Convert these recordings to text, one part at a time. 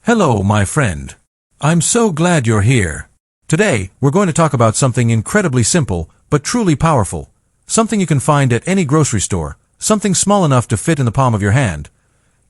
Hello, my friend. I'm so glad you're here. Today, we're going to talk about something incredibly simple, but truly powerful. Something you can find at any grocery store, something small enough to fit in the palm of your hand,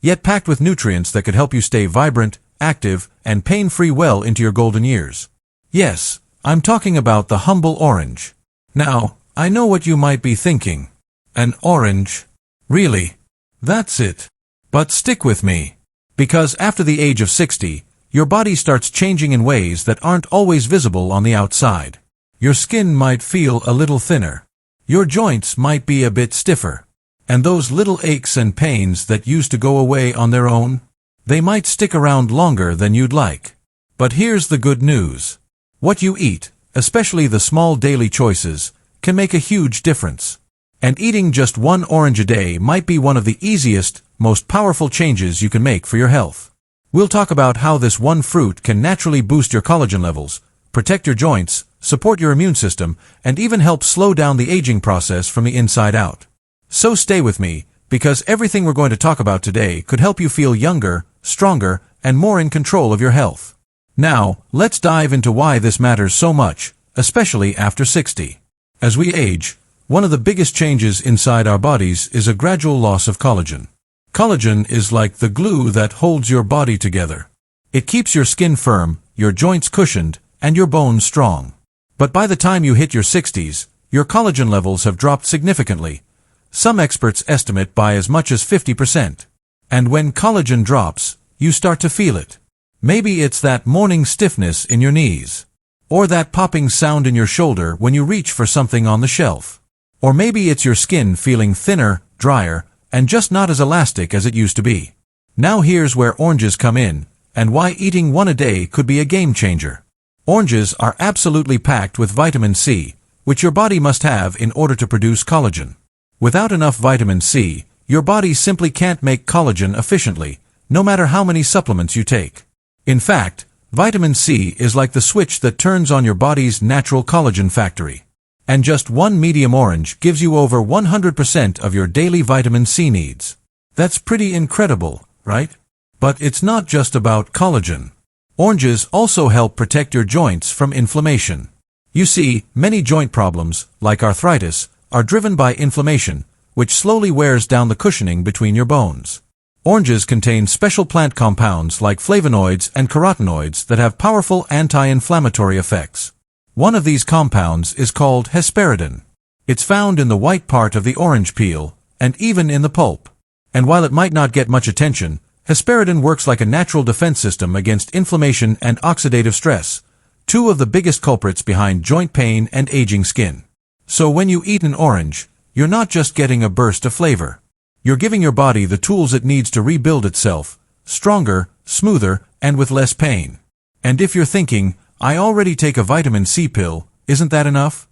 yet packed with nutrients that could help you stay vibrant, active, and pain-free well into your golden years. Yes, I'm talking about the humble orange. Now, I know what you might be thinking. An orange? Really? That's it. But stick with me. Because after the age of 60, your body starts changing in ways that aren't always visible on the outside. Your skin might feel a little thinner. Your joints might be a bit stiffer. And those little aches and pains that used to go away on their own, they might stick around longer than you'd like. But here's the good news. What you eat, especially the small daily choices, can make a huge difference. And eating just one orange a day might be one of the easiest, most powerful changes you can make for your health. We'll talk about how this one fruit can naturally boost your collagen levels, protect your joints, support your immune system, and even help slow down the aging process from the inside out. So stay with me, because everything we're going to talk about today could help you feel younger, stronger, and more in control of your health. Now, let's dive into why this matters so much, especially after 60. As we age, one of the biggest changes inside our bodies is a gradual loss of collagen. Collagen is like the glue that holds your body together. It keeps your skin firm, your joints cushioned, and your bones strong. But by the time you hit your 60s, your collagen levels have dropped significantly. Some experts estimate by as much as 50%. And when collagen drops, you start to feel it. Maybe it's that morning stiffness in your knees. Or that popping sound in your shoulder when you reach for something on the shelf. Or maybe it's your skin feeling thinner, drier, and just not as elastic as it used to be. Now here's where oranges come in, and why eating one a day could be a game changer. Oranges are absolutely packed with vitamin C, which your body must have in order to produce collagen. Without enough vitamin C, your body simply can't make collagen efficiently, no matter how many supplements you take. In fact, vitamin C is like the switch that turns on your body's natural collagen factory. And just one medium orange gives you over 100% of your daily vitamin C needs. That's pretty incredible, right? But it's not just about collagen. Oranges also help protect your joints from inflammation. You see, many joint problems, like arthritis, are driven by inflammation, which slowly wears down the cushioning between your bones. Oranges contain special plant compounds like flavonoids and carotenoids that have powerful anti-inflammatory effects. One of these compounds is called hesperidin. It's found in the white part of the orange peel, and even in the pulp. And while it might not get much attention, hesperidin works like a natural defense system against inflammation and oxidative stress, two of the biggest culprits behind joint pain and aging skin. So when you eat an orange, you're not just getting a burst of flavor. You're giving your body the tools it needs to rebuild itself, stronger, smoother, and with less pain. And if you're thinking, I already take a vitamin C pill, isn't that enough?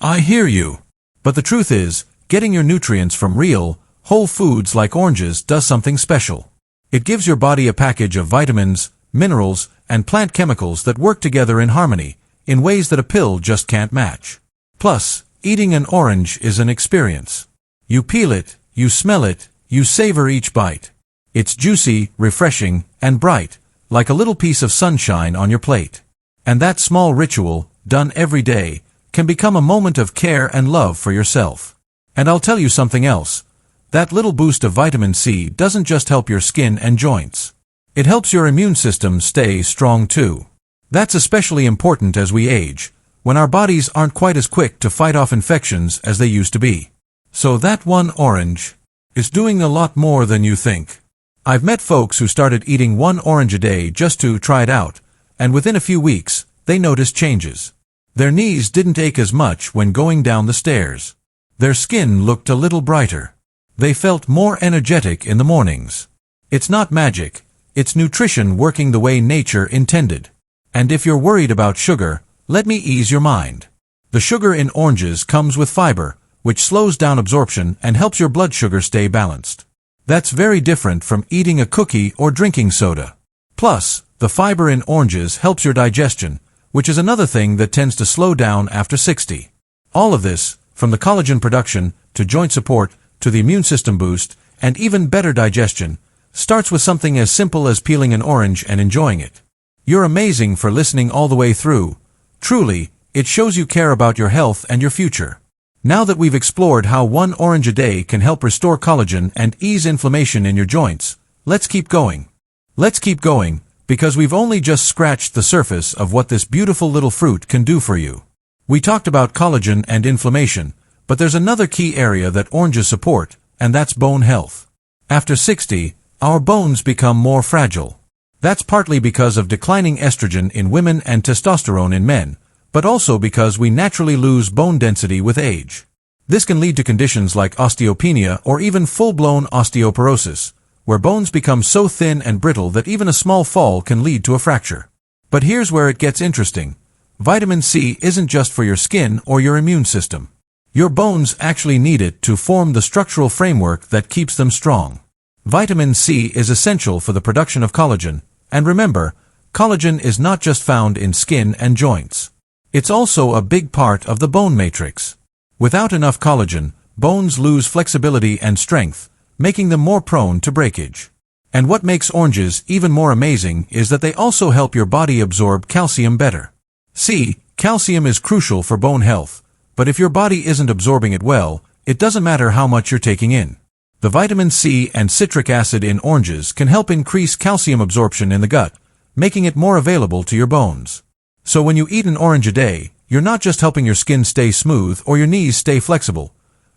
I hear you. But the truth is, getting your nutrients from real, whole foods like oranges does something special. It gives your body a package of vitamins, minerals, and plant chemicals that work together in harmony, in ways that a pill just can't match. Plus, eating an orange is an experience. You peel it, you smell it, you savor each bite. It's juicy, refreshing, and bright, like a little piece of sunshine on your plate. And that small ritual, done every day, can become a moment of care and love for yourself. And I'll tell you something else. That little boost of vitamin C doesn't just help your skin and joints. It helps your immune system stay strong too. That's especially important as we age, when our bodies aren't quite as quick to fight off infections as they used to be. So that one orange is doing a lot more than you think. I've met folks who started eating one orange a day just to try it out, and within a few weeks, they noticed changes. Their knees didn't ache as much when going down the stairs. Their skin looked a little brighter. They felt more energetic in the mornings. It's not magic, it's nutrition working the way nature intended. And if you're worried about sugar, let me ease your mind. The sugar in oranges comes with fiber, which slows down absorption and helps your blood sugar stay balanced. That's very different from eating a cookie or drinking soda. Plus, the fiber in oranges helps your digestion, which is another thing that tends to slow down after 60. All of this, from the collagen production, to joint support, to the immune system boost, and even better digestion, starts with something as simple as peeling an orange and enjoying it. You're amazing for listening all the way through. Truly, it shows you care about your health and your future. Now that we've explored how one orange a day can help restore collagen and ease inflammation in your joints, let's keep going. Let's keep going, because we've only just scratched the surface of what this beautiful little fruit can do for you. We talked about collagen and inflammation, but there's another key area that oranges support, and that's bone health. After 60, our bones become more fragile. That's partly because of declining estrogen in women and testosterone in men, but also because we naturally lose bone density with age. This can lead to conditions like osteopenia or even full-blown osteoporosis, where bones become so thin and brittle that even a small fall can lead to a fracture. But here's where it gets interesting. Vitamin C isn't just for your skin or your immune system. Your bones actually need it to form the structural framework that keeps them strong. Vitamin C is essential for the production of collagen, and remember, collagen is not just found in skin and joints. It's also a big part of the bone matrix. Without enough collagen, bones lose flexibility and strength, making them more prone to breakage. And what makes oranges even more amazing is that they also help your body absorb calcium better. See, calcium is crucial for bone health, but if your body isn't absorbing it well, it doesn't matter how much you're taking in. The vitamin C and citric acid in oranges can help increase calcium absorption in the gut, making it more available to your bones. So when you eat an orange a day, you're not just helping your skin stay smooth or your knees stay flexible.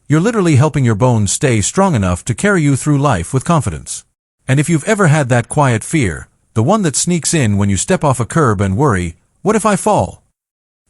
You're literally helping your bones stay strong enough to carry you through life with confidence. And if you've ever had that quiet fear, the one that sneaks in when you step off a curb and worry, what if I fall?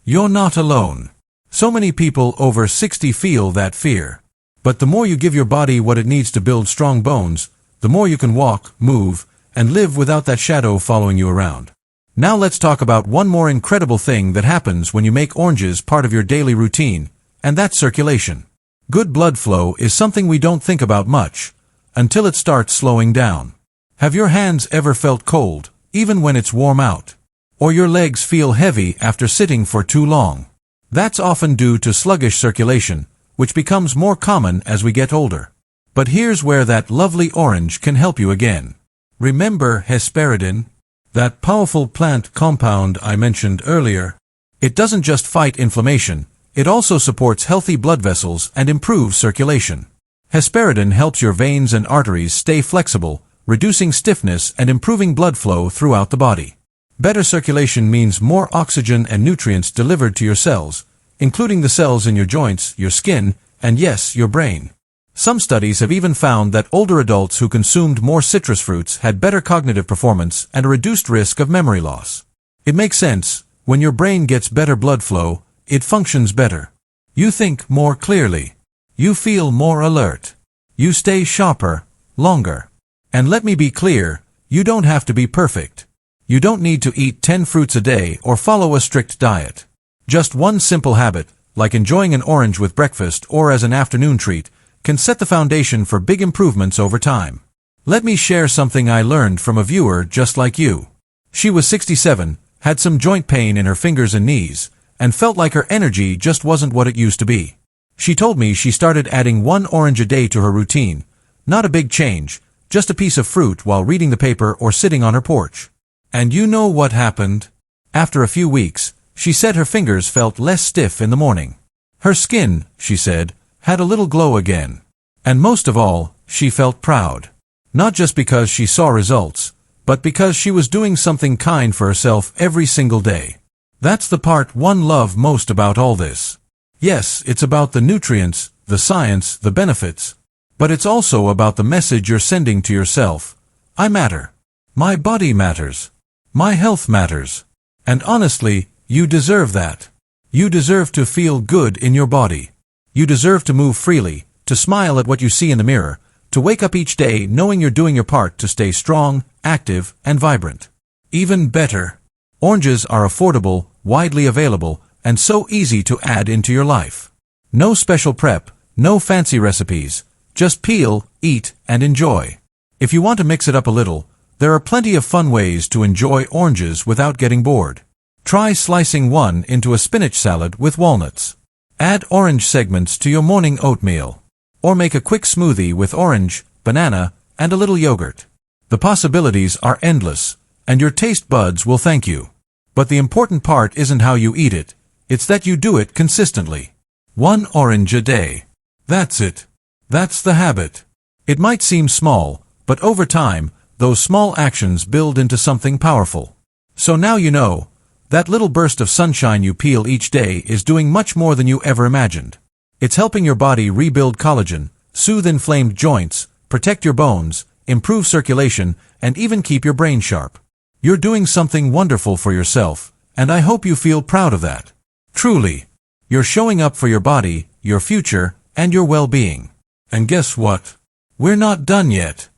You're not alone. So many people over 60 feel that fear. But the more you give your body what it needs to build strong bones, the more you can walk, move, and live without that shadow following you around. Now let's talk about one more incredible thing that happens when you make oranges part of your daily routine, and that's circulation. Good blood flow is something we don't think about much, until it starts slowing down. Have your hands ever felt cold, even when it's warm out? Or your legs feel heavy after sitting for too long? That's often due to sluggish circulation, which becomes more common as we get older. But here's where that lovely orange can help you again. Remember hesperidin? That powerful plant compound I mentioned earlier? It doesn't just fight inflammation, it also supports healthy blood vessels and improves circulation. Hesperidin helps your veins and arteries stay flexible, reducing stiffness and improving blood flow throughout the body. Better circulation means more oxygen and nutrients delivered to your cells, including the cells in your joints, your skin, and yes, your brain. Some studies have even found that older adults who consumed more citrus fruits had better cognitive performance and a reduced risk of memory loss. It makes sense. When your brain gets better blood flow, it functions better. You think more clearly. You feel more alert. You stay sharper, longer. And let me be clear, you don't have to be perfect. You don't need to eat 10 fruits a day or follow a strict diet. Just one simple habit, like enjoying an orange with breakfast or as an afternoon treat, can set the foundation for big improvements over time. Let me share something I learned from a viewer just like you. She was 67, had some joint pain in her fingers and knees, and felt like her energy just wasn't what it used to be. She told me she started adding one orange a day to her routine. Not a big change, just a piece of fruit while reading the paper or sitting on her porch. And you know what happened? After a few weeks, she said her fingers felt less stiff in the morning. Her skin, she said, had a little glow again. And most of all, she felt proud. Not just because she saw results, but because she was doing something kind for herself every single day. That's the part one loves most about all this. Yes, it's about the nutrients, the science, the benefits. But it's also about the message you're sending to yourself. I matter. My body matters. My health matters. And honestly, you deserve that. You deserve to feel good in your body. You deserve to move freely, to smile at what you see in the mirror, to wake up each day knowing you're doing your part to stay strong, active, and vibrant. Even better, oranges are affordable, widely available, and so easy to add into your life. No special prep, no fancy recipes, just peel, eat, and enjoy. If you want to mix it up a little, there are plenty of fun ways to enjoy oranges without getting bored. Try slicing one into a spinach salad with walnuts. Add orange segments to your morning oatmeal. Or make a quick smoothie with orange, banana, and a little yogurt. The possibilities are endless, and your taste buds will thank you. But the important part isn't how you eat it, it's that you do it consistently. 1 orange a day. That's it. That's the habit. It might seem small, but over time, those small actions build into something powerful. So now you know, that little burst of sunshine you peel each day is doing much more than you ever imagined. It's helping your body rebuild collagen, soothe inflamed joints, protect your bones, improve circulation, and even keep your brain sharp. You're doing something wonderful for yourself, and I hope you feel proud of that. Truly. You're showing up for your body, your future, and your well-being. And guess what? We're not done yet.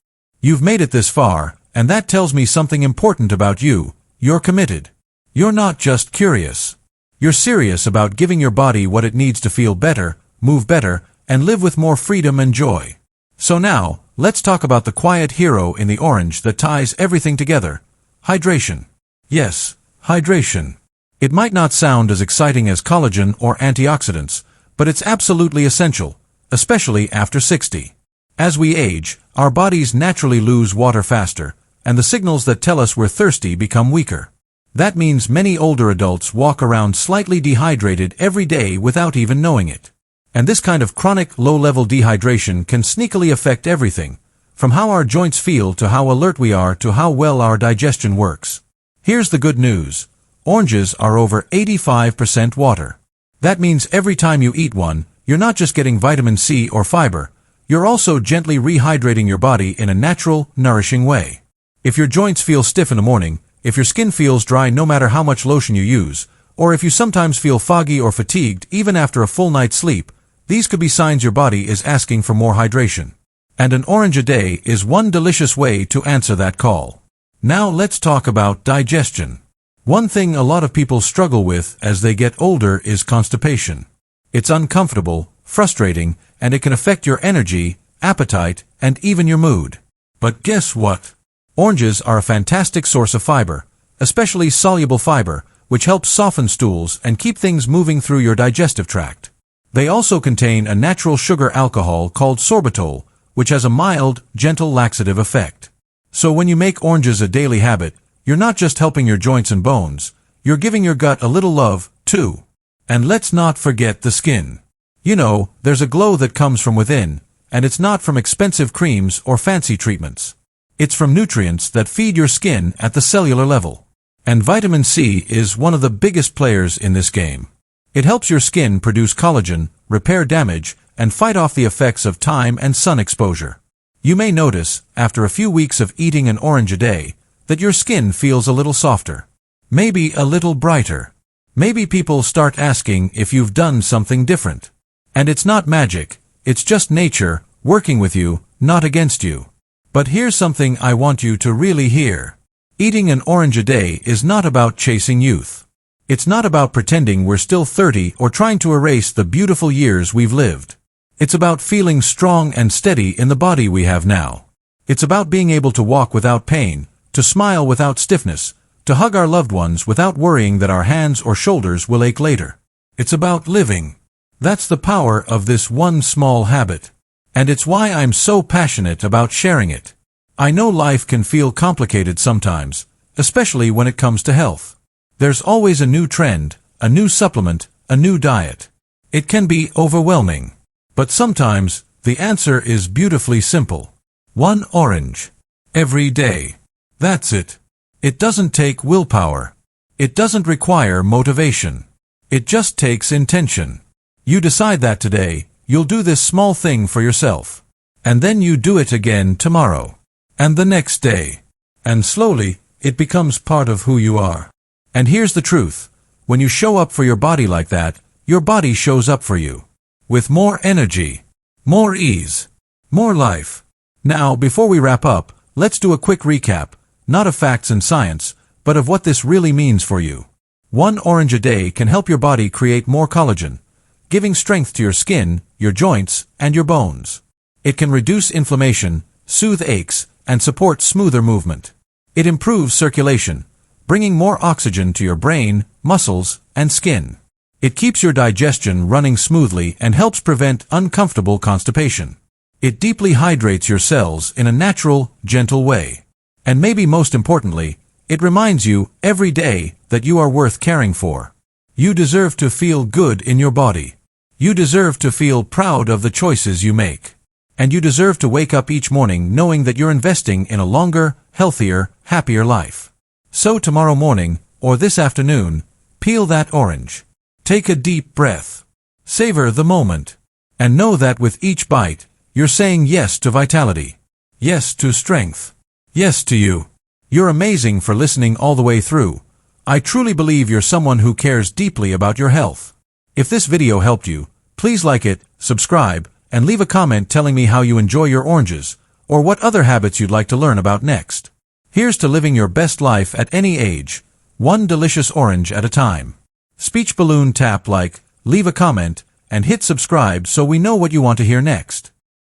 You've made it this far, and that tells me something important about you. You're committed. You're not just curious. You're serious about giving your body what it needs to feel better, move better, and live with more freedom and joy. So now, let's talk about the quiet hero in the orange that ties everything together. Hydration. Yes, hydration. It might not sound as exciting as collagen or antioxidants, but it's absolutely essential, especially after 60. As we age, our bodies naturally lose water faster, and the signals that tell us we're thirsty become weaker. That means many older adults walk around slightly dehydrated every day without even knowing it. And this kind of chronic, low-level dehydration can sneakily affect everything, from how our joints feel to how alert we are to how well our digestion works. Here's the good news. Oranges are over 85% water. That means every time you eat one, you're not just getting vitamin C or fiber, you're also gently rehydrating your body in a natural, nourishing way. If your joints feel stiff in the morning, if your skin feels dry no matter how much lotion you use, or if you sometimes feel foggy or fatigued even after a full night's sleep, these could be signs your body is asking for more hydration. And an orange a day is one delicious way to answer that call. Now let's talk about digestion. One thing a lot of people struggle with as they get older is constipation. It's uncomfortable, frustrating, and it can affect your energy, appetite, and even your mood. But guess what? Oranges are a fantastic source of fiber, especially soluble fiber, which helps soften stools and keep things moving through your digestive tract. They also contain a natural sugar alcohol called sorbitol, which has a mild, gentle laxative effect. So when you make oranges a daily habit, you're not just helping your joints and bones, you're giving your gut a little love, too. And let's not forget the skin. You know, there's a glow that comes from within, and it's not from expensive creams or fancy treatments. It's from nutrients that feed your skin at the cellular level. And vitamin C is one of the biggest players in this game. It helps your skin produce collagen, repair damage, and fight off the effects of time and sun exposure. You may notice, after a few weeks of eating an orange a day, that your skin feels a little softer. Maybe a little brighter. Maybe people start asking if you've done something different. And it's not magic, it's just nature, working with you, not against you. But here's something I want you to really hear. Eating an orange a day is not about chasing youth. It's not about pretending we're still 30 or trying to erase the beautiful years we've lived. It's about feeling strong and steady in the body we have now. It's about being able to walk without pain, to smile without stiffness, to hug our loved ones without worrying that our hands or shoulders will ache later. It's about living. That's the power of this one small habit. And it's why I'm so passionate about sharing it. I know life can feel complicated sometimes, especially when it comes to health. There's always a new trend, a new supplement, a new diet. It can be overwhelming. But sometimes, the answer is beautifully simple. 1 orange. Every day. That's it. It doesn't take willpower. It doesn't require motivation. It just takes intention. You decide that today, you'll do this small thing for yourself. And then you do it again tomorrow. And the next day. And slowly, it becomes part of who you are. And here's the truth. When you show up for your body like that, your body shows up for you. With more energy, more ease, more life. Now, before we wrap up, let's do a quick recap, not of facts and science, but of what this really means for you. 1 orange a day can help your body create more collagen, giving strength to your skin, your joints, and your bones. It can reduce inflammation, soothe aches, and support smoother movement. It improves circulation, bringing more oxygen to your brain, muscles, and skin. It keeps your digestion running smoothly and helps prevent uncomfortable constipation. It deeply hydrates your cells in a natural, gentle way. And maybe most importantly, it reminds you every day that you are worth caring for. You deserve to feel good in your body. You deserve to feel proud of the choices you make. And you deserve to wake up each morning knowing that you're investing in a longer, healthier, happier life. So tomorrow morning, or this afternoon, peel that orange. Take a deep breath. Savor the moment. And know that with each bite, you're saying yes to vitality. Yes to strength. Yes to you. You're amazing for listening all the way through. I truly believe you're someone who cares deeply about your health. If this video helped you, please like it, subscribe, and leave a comment telling me how you enjoy your oranges, or what other habits you'd like to learn about next. Here's to living your best life at any age, one delicious orange at a time. Speech balloon tap like, leave a comment, and hit subscribe so we know what you want to hear next.